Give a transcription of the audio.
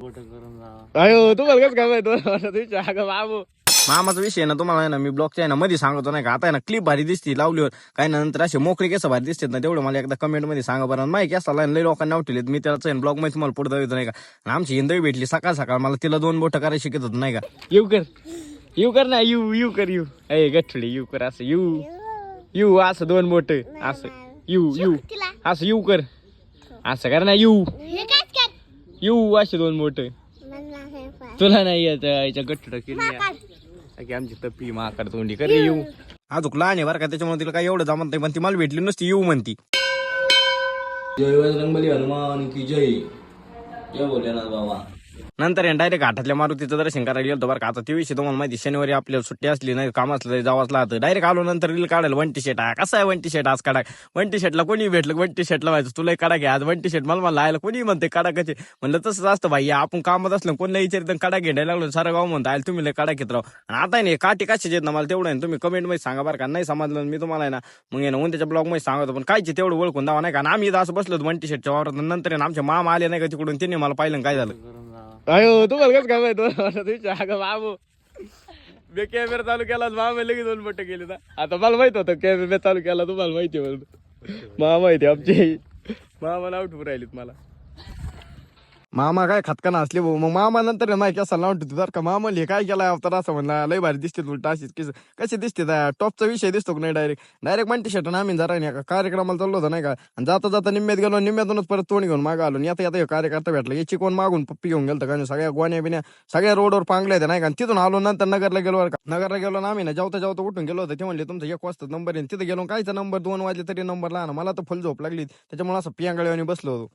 अयो तुम्हाला कसं काय माहिती बाबू मामाचा विषय ना तुम्हाला आहे ना मी ब्लॉगच्या आहे ना मध्ये सांगतो नाही का आता आहे ना क्लिप भारी दिसती लावलीवर काही नंतर असे मोकळे केस भारी दिसतात ना तेवढं मला एकदा कमेंट मध्ये सांगा बरं माहिती केसाला लई लोकांना उठलेत मी त्याला ब्लॉग मध्ये तुम्हाला पुढे दाखवतो नाही का आणि आमची हिंदवी भेटली सकाळ सकाळ मला तिला 2 बोटं करायला शिकत होतं नाही का यू कर ना यू कर यू ए गठडी यू कर असं यू असं 2 बोट असं यू असं यू कर असं कर ना यू असे 2 बोट तुला नाही याच्या गठ्ठ केली आमची तप्पी माकड तोंडी कर येऊ अजून लहान आहे बरं का त्याच्यामुळे तिला काय एवढं जमत नाही पण ती मला भेटली नसती येऊ म्हणती जय बजरंगबली हनुमान की जय बोलले बाबा नंतर डायरेक्ट घाटातल्या मारुतीचं दर्शन करायला गेलो बरं का आता ते विषय तुम्हाला माहिती शनिवारी आपल्याला सुट्टी असली नाही काम असलं जावंच लागतं डायरेक्ट आलो नंतर रील काढायला 1 टी शर्ट कसा आहे 1 टी शर्ट आज काढा 1 टी शर्टला कोणी भेटलं 1 टी शर्टला व्हायचं तुला काढा घ्या आज 1 टी शर्ट मला लायला कोणी म्हणते काढा कसे म्हणलं तसंच असतं भाई आपण कामात असलं कोणी विचारित काढा घेण्याला लागलो सारं गाव म्हणतो आयला तुम्ही काढा घेत राव आणि आता नाही काठी कशाचे येत ना मला तेवढं आहे तुम्ही कमेंट मध्ये सांगा बरं का नाही समजलं मी तुम्हाला आहे ना मग आहे ना त्याच्या ब्लॉग मध्ये सांगतो पण कायचे तेवढं ओळखून दावा नाही का आम्ही इथं असं बसलो 1 टी शर्टच्या वावरात नंतर आमचे मामा आले नाही का तिकडून त्यांनी मला पाहिलं काय झालं अयो तुम्हाला कसं काय माहिती बाबू मी कॅमेरा चालू केला मामा लगेच 2 बोटं केली ना आता मला माहित होतं कॅमेरा चालू केला तुम्हाला माहिती म्हणून मामा माहिती आमची मामा नाव ठेवून राहिलीत मला मामा काय खतकाना असले भाऊ मग मामा नंतर माहिती असं नाव ठेवतो बरं का मामा हे काय केला तर असं म्हणला लय भारी दिसते उलटा अशीच कसे दिसते टॉपचा विषय दिसतो नाही डायरेक्ट 1 टी शर्ट आम्ही जरा नाही का कार्यक्रमाला चाललो होतो नाही का आणि जाता निम्म्यात गेलो निम्म्यातूनच परत तोंड घेऊन मागं आलो येता कार्यकर्ता भेटला याची कोण मागून पप्पी घेऊन गेलतं का सगळ्या गोण्या बिण्या सगळ्या रोडवर पांगल्या होत्या नाही का तिथून आलो नंतर नगरला गेलो बरं का नगरला गेलो ना आम्ही ना जेवता उठून गेलो होतो ते म्हणले तुमचा 1 वाजता नंबर आहे तिथे गेलो कायचा नंबर 2 वाजले तरी नंबर लहान मला तर फुल झोप लागली त्याच्यामुळे असं पियांगळ्याने बसलो होतो